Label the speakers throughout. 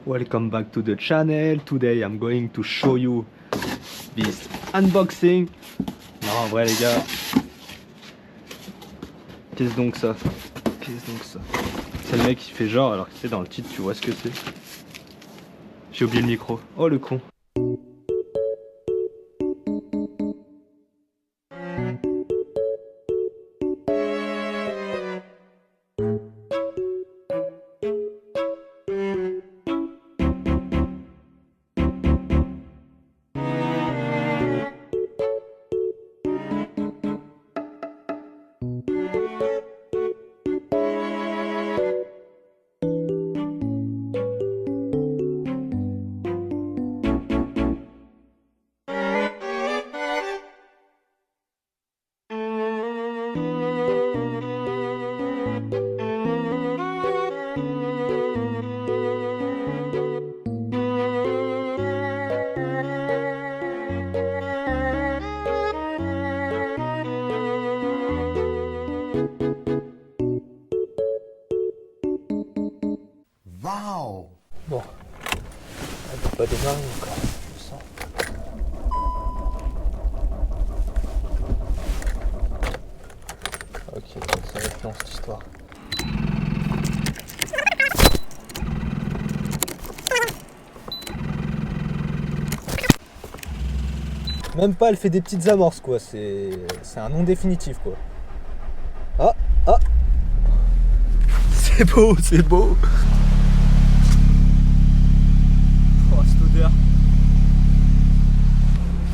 Speaker 1: Welcome back to the channel. Today I'm going to show you this unboxing. Non, en vrai les gars, qu'est-ce donc ça? Qu'est-ce donc ça? C'est le mec qui fait genre alors que c'est dans le titre, tu vois ce que c'est. J'ai oublié le micro. Oh le con.
Speaker 2: Wow.
Speaker 1: Bon, elle peut pas démarrer encore, je sens. Ok, ça va être long cette histoire. Même pas, elle fait des petites amorces quoi, c'est un nom définitif quoi. Ah, ah. C'est beau, c'est beau. Oh, cette odeur.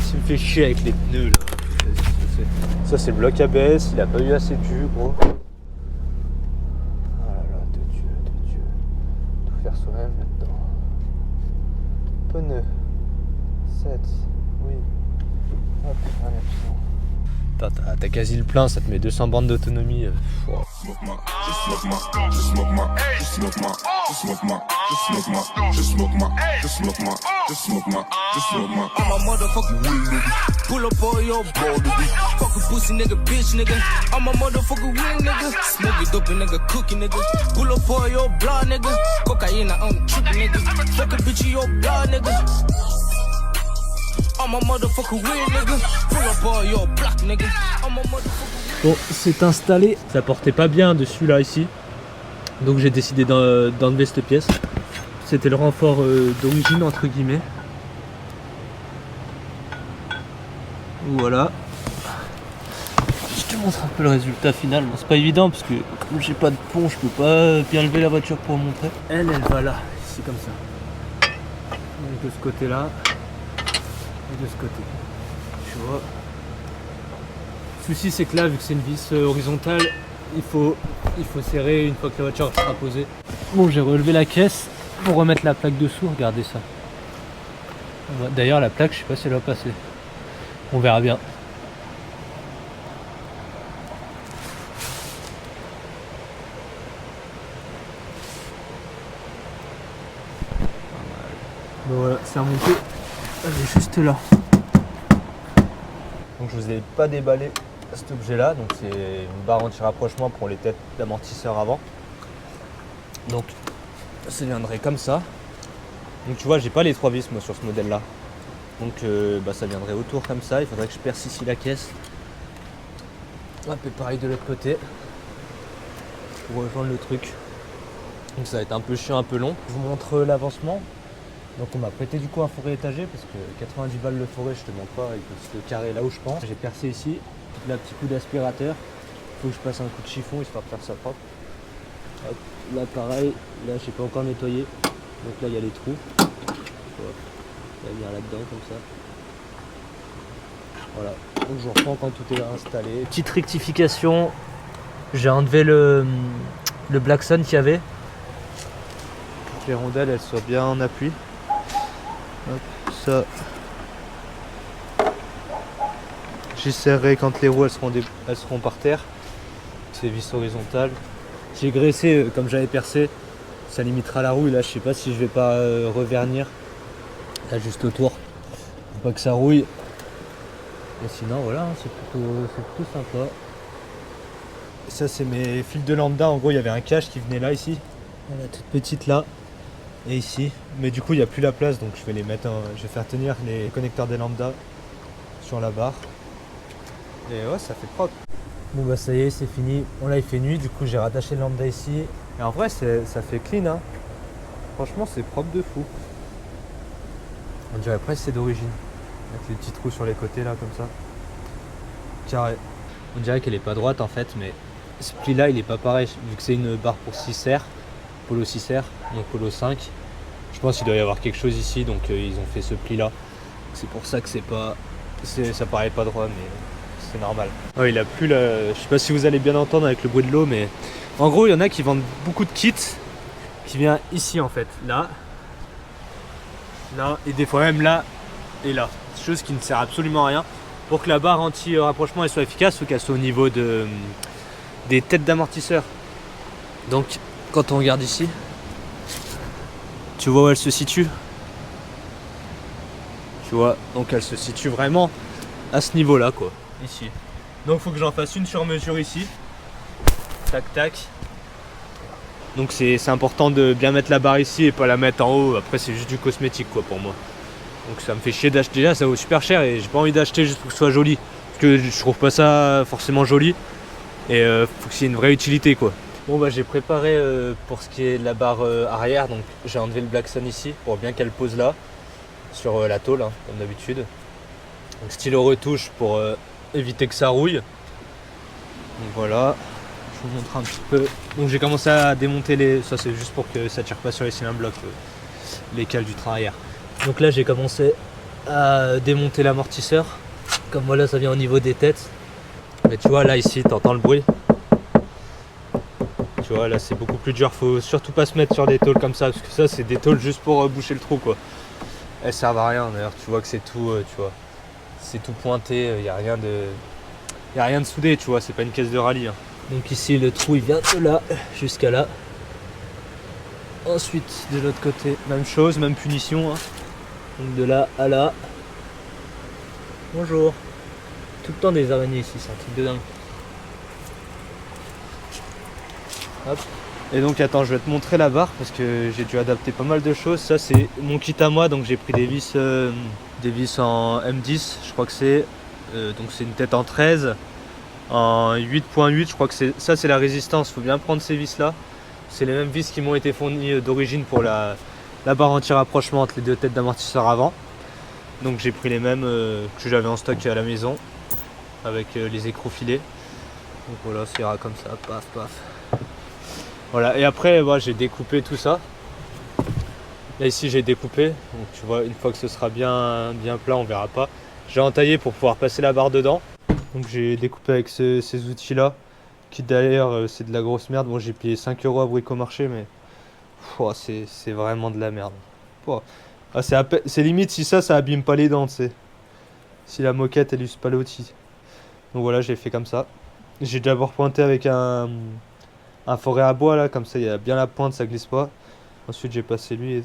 Speaker 1: Ça me fait chier avec les pneus là. Ça c'est le bloc ABS, il a pas eu assez de jus gros. Oh là là, de Dieu, de Dieu. Tout faire soi-même là-dedans. Pneus. 7. Oui. Hop, allez, putain. T'as quasi le plein, ça te met 200 bandes d'autonomie. Wow.
Speaker 3: Pull up all your ball, fuck a pussy nigga, bitch nigga. I'm a motherfucker real nigga. Smoke it up and nigga, cookie nigga. Pull up all your blood nigga. Cocaine on trip nigga. Fuck a bitch in your blood nigga. I'm a motherfucker real nigga. Pull up all your black nigga. I'm a motherfucker.
Speaker 1: Bon, c'est installé, ça portait pas bien dessus là ici, donc j'ai décidé d'enlever cette pièce. C'était le renfort d'origine entre guillemets. Voilà. Je te montre un peu le résultat final. Bon, c'est pas évident parce que comme j'ai pas de pont, je peux pas bien lever la voiture pour vous montrer. Elle va là, ici comme ça. Donc de ce côté là et de ce côté. Tu vois. Le souci c'est que là, vu que c'est une vis horizontale, il faut serrer une fois que la voiture sera posée. Bon, j'ai relevé la caisse pour remettre la plaque dessous, regardez ça. D'ailleurs la plaque, je sais pas si elle va passer. On verra bien. Bon voilà, c'est remonté. Elle est juste là. Donc je vous ai pas déballé cet objet là, donc c'est une barre anti-rapprochement pour les têtes d'amortisseur avant. Donc ça viendrait comme ça. Donc tu vois, j'ai pas les 3 vis moi sur ce modèle là. Donc ça viendrait autour comme ça, il faudrait que je perce ici la caisse. Hop, et pareil de l'autre côté. Pour rejoindre le truc. Donc ça va être un peu chiant, un peu long. Je vous montre l'avancement. Donc on m'a prêté du coup un fourré étagé parce que 90 balles le fourré, je te montre pas, il peut se carrer là où je pense. J'ai percé ici, là petit coup d'aspirateur. Il faut que je passe un coup de chiffon histoire de faire ça propre. Hop, là pareil, là j'ai pas encore nettoyé. Donc là il y a les trous. Hop, ça va venir là-dedans comme ça. Voilà, donc je reprends quand tout est installé. Petite rectification, j'ai enlevé le Blackson qu'il y avait. Pour que les rondelles elles soient bien en appui. Hop, ça. J'essaierai quand les roues elles seront par terre. C'est vis horizontale. J'ai graissé comme j'avais percé. Ça limitera la roue. Là je sais pas si je vais pas revernir. Là juste autour. Faut pas que ça rouille. Et sinon voilà, hein, c'est plutôt sympa. Ça c'est mes fils de lambda. En gros il y avait un cache qui venait là ici. La toute petite là. et ici. Mais du coup il n'y a plus la place, donc je vais je vais faire tenir les connecteurs des lambda sur la barre. Et ouais, ça fait propre. Bon bah ça y est, c'est fini. Bon là il fait nuit, du coup j'ai rattaché le lambda ici. Et en vrai ça fait clean hein. Franchement c'est propre de fou. On dirait presque c'est d'origine. Avec les petits trous sur les côtés là comme ça. Carré. On dirait qu'elle est pas droite en fait, mais ce pli là il est pas pareil. Vu que c'est une barre pour 6 R, Polo 6 R, donc Polo 5. Je pense qu'il doit y avoir quelque chose ici, donc ils ont fait ce pli là. C'est pour ça que ça paraît pas droit, mais c'est normal. Oh, il a plu là. Je sais pas si vous allez bien entendre avec le bruit de l'eau, mais en gros il y en a qui vendent beaucoup de kits qui vient ici en fait, là, et des fois même là et là. Chose qui ne sert absolument à rien. Pour que la barre anti-rapprochement soit efficace, il faut qu'elle soit au niveau des têtes d'amortisseur. Donc quand on regarde ici, tu vois où elle se situe. Tu vois, donc elle se situe vraiment à ce niveau là quoi, ici. Donc il faut que j'en fasse une sur mesure ici. Tac tac. Donc c'est important de bien mettre la barre ici et pas la mettre en haut. Après c'est juste du cosmétique quoi pour moi. Donc ça me fait chier d'acheter, déjà ça vaut super cher et j'ai pas envie d'acheter juste pour que ce soit joli. Parce que je trouve pas ça forcément joli. Et faut que c'est une vraie utilité quoi. Bon bah j'ai préparé pour ce qui est de la barre arrière. Donc j'ai enlevé le Black Sun ici pour bien qu'elle pose là. Sur la tôle hein, comme d'habitude. Donc stylo retouche pour éviter que ça rouille. Donc voilà. Je vous montre un petit peu. Donc j'ai commencé à démonter ça c'est juste pour que ça tire pas sur les cylindres blocs, les cales du train arrière. Donc là j'ai commencé à démonter l'amortisseur. Comme voilà ça vient au niveau des têtes. Mais tu vois là ici t'entends le bruit. Tu vois là c'est beaucoup plus dur. Faut surtout pas se mettre sur des tôles comme ça. Parce que ça c'est des tôles juste pour boucher le trou quoi. Elles servent à rien d'ailleurs. Tu vois que c'est tout, tu vois. C'est tout pointé. Y a rien de soudé tu vois. C'est pas une caisse de rallye. Hein. Donc ici le trou il vient de là jusqu'à là. Ensuite de l'autre côté même chose, même punition. Hein. Donc de là à là. Bonjour. Tout le temps des araignées ici, c'est un truc de dingue. Hop. Et donc attends, je vais te montrer la barre parce que j'ai dû adapter pas mal de choses. Ça c'est mon kit à moi, donc j'ai pris des vis en M10, je crois que c'est. Donc c'est une tête en 13, en 8.8, je crois que ça c'est la résistance. Faut bien prendre ces vis là. C'est les mêmes vis qui m'ont été fournies d'origine pour la barre anti-rapprochement entre les deux têtes d'amortisseur avant. Donc j'ai pris les mêmes que j'avais en stock à la maison avec les écrous filés. Donc voilà, ça ira comme ça, paf paf. Voilà, et après j'ai découpé tout ça. Là ici j'ai découpé, donc tu vois une fois que ce sera bien plat, on verra pas. J'ai entaillé pour pouvoir passer la barre dedans. Donc j'ai découpé avec ces outils là, qui d'ailleurs c'est de la grosse merde. Bon j'ai payé 5 € à Bricomarché mais c'est vraiment de la merde. Ah, c'est limite si ça abîme pas les dents, tu sais. Si la moquette elle use pas l'outil. Donc voilà, j'ai fait comme ça. J'ai d'abord pointé avec un forêt à bois là, comme ça il y a bien la pointe, ça glisse pas. Ensuite j'ai passé lui et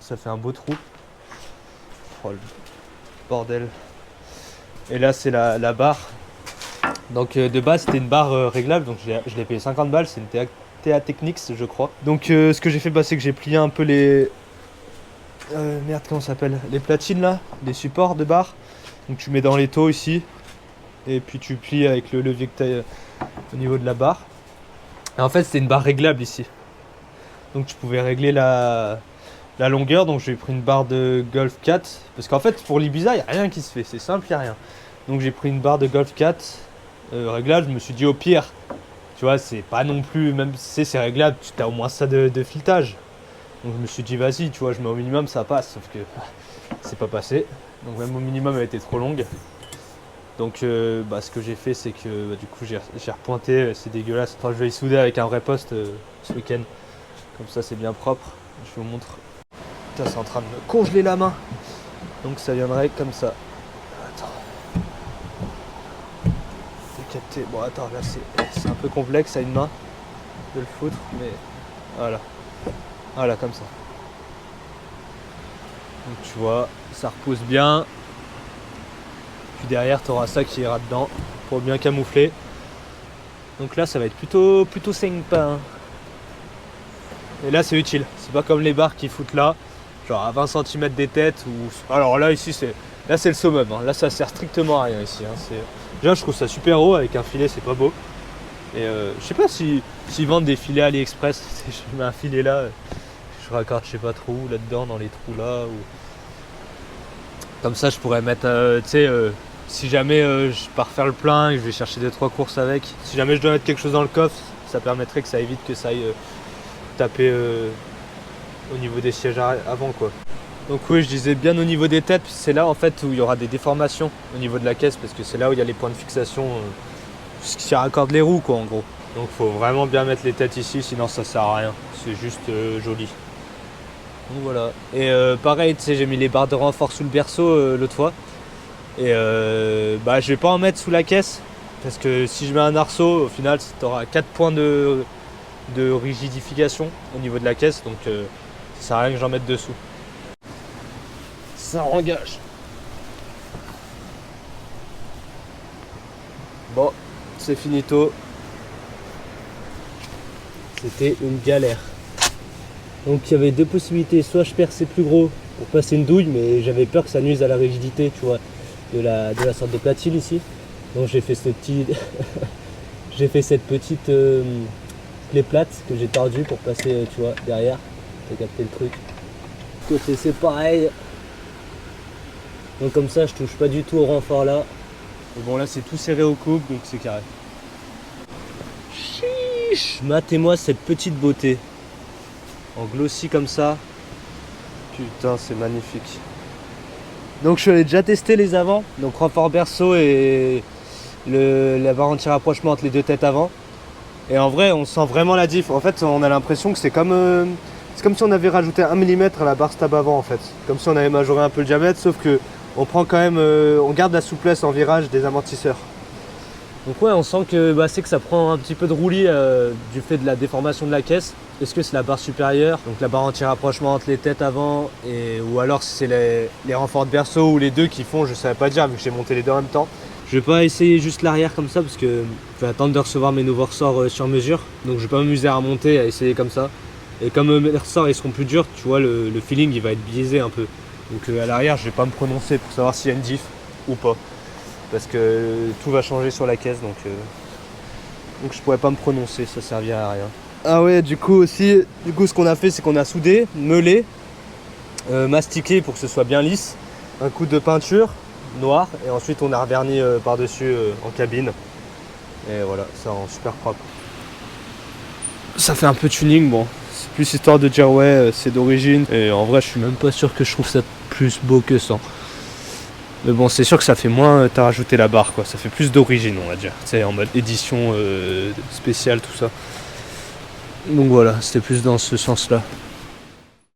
Speaker 1: ça fait un beau trou. Oh le bordel. Et là c'est la barre. Donc de base c'était une barre réglable, donc je l'ai payé 50 balles, c'est une TA Technics je crois. Donc ce que j'ai fait c'est que j'ai plié un peu les... merde comment ça s'appelle, les platines là, les supports de barre. Donc tu mets dans les taux ici. Et puis tu plies avec le levier que tu as au niveau de la barre. Et en fait c'était une barre réglable ici. Donc tu pouvais régler la longueur. Donc j'ai pris une barre de Golf 4. Parce qu'en fait pour l'Ibiza il n'y a rien qui se fait. C'est simple, il n'y a rien. Donc j'ai pris une barre de Golf 4 réglable. Je me suis dit au pire, tu vois c'est pas non plus, même si c'est réglable, tu as au moins ça de filetage. Donc je me suis dit vas-y, tu vois je mets au minimum ça passe. Sauf que c'est pas passé. Donc même au minimum elle était trop longue. Donc ce que j'ai fait c'est que du coup j'ai repointé, c'est dégueulasse. Enfin, je vais y souder avec un vrai poste ce week-end. Comme ça c'est bien propre. Je vous montre. Putain c'est en train de me congeler la main. Donc ça viendrait comme ça. Attends. C'est capté. Bon attends là c'est un peu complexe à une main de le foutre. Mais voilà. Voilà comme ça. Donc tu vois, ça repose bien. Puis derrière tu auras ça qui ira dedans pour bien camoufler. Donc là ça va être plutôt sympa. Et là c'est utile, c'est pas comme les barres qui foutent là, genre à 20 cm des têtes ou... Alors là ici c'est le summum, hein. Là ça sert strictement à rien ici, hein. Déjà je trouve ça super haut, avec un filet c'est pas beau. Et je sais pas s'ils vendent des filets AliExpress, je mets un filet là, je raccorde je sais pas trop où là-dedans, dans les trous là. Ou... Comme ça je pourrais mettre, tu sais, si jamais je pars faire le plein et que je vais chercher 2-3 courses avec, si jamais je dois mettre quelque chose dans le coffre, ça permettrait que ça évite que ça aille taper au niveau des sièges avant quoi. Donc oui, je disais bien au niveau des têtes, c'est là en fait où il y aura des déformations au niveau de la caisse, parce que c'est là où il y a les points de fixation, ce qui raccorde les roues quoi en gros. Donc faut vraiment bien mettre les têtes ici, sinon ça sert à rien, c'est juste joli. Donc voilà. Et pareil, tu sais, j'ai mis les barres de renfort sous le berceau l'autre fois. Et bah je vais pas en mettre sous la caisse, parce que si je mets un arceau, au final tu auras 4 points de rigidification au niveau de la caisse, donc ça sert à rien que j'en mette dessous. Ça engage. Bon, c'est finito. C'était une galère. Donc il y avait deux possibilités, soit je perçais plus gros pour passer une douille, mais j'avais peur que ça nuise à la rigidité, tu vois, de la sorte de platine ici. Donc j'ai fait ce petit j'ai fait cette petite clé plate que j'ai tordue pour passer, tu vois, derrière. T'as capté le truc. Côté c'est pareil. Donc comme ça je touche pas du tout au renfort là. Et bon là c'est tout serré au couple, donc c'est carré. Chiche, matez-moi cette petite beauté. En glossy comme ça. Putain c'est magnifique. Donc je suis allé déjà tester les avants. Donc renfort berceau et la barre anti-rapprochement entre les deux têtes avant. Et en vrai on sent vraiment la diff. En fait on a l'impression que c'est comme si on avait rajouté 1 mm à la barre stab avant en fait. Comme si on avait majoré un peu le diamètre, sauf que on prend quand même, on garde la souplesse en virage des amortisseurs. Donc ouais, on sent que c'est que ça prend un petit peu de roulis du fait de la déformation de la caisse. Est-ce que c'est la barre supérieure, donc la barre anti-rapprochement entre les têtes avant, ou alors si c'est les renforts de berceau ou les deux qui font, je savais pas dire vu que j'ai monté les deux en même temps. Je vais pas essayer juste l'arrière comme ça parce que je vais attendre de recevoir mes nouveaux ressorts sur mesure. Donc je vais pas m'amuser à remonter, à essayer comme ça. Et comme mes ressorts ils seront plus durs, tu vois, le feeling il va être biaisé un peu. Donc à l'arrière je vais pas me prononcer pour savoir s'il y a une diff ou pas. Parce que tout va changer sur la caisse, donc je pourrais pas me prononcer, ça servirait à rien. Ah ouais, du coup ce qu'on a fait c'est qu'on a soudé, meulé, mastiqué pour que ce soit bien lisse, un coup de peinture noire et ensuite on a reverni par-dessus en cabine. Et voilà, ça rend super propre. Ça fait un peu tuning, bon, c'est plus histoire de dire ouais c'est d'origine. Et en vrai je suis même pas sûr que je trouve ça plus beau que ça. Mais bon, c'est sûr que ça fait moins, t'as rajouté la barre quoi, ça fait plus d'origine on va dire, tu sais, en mode édition spéciale tout ça. Donc voilà, c'était plus dans ce sens là.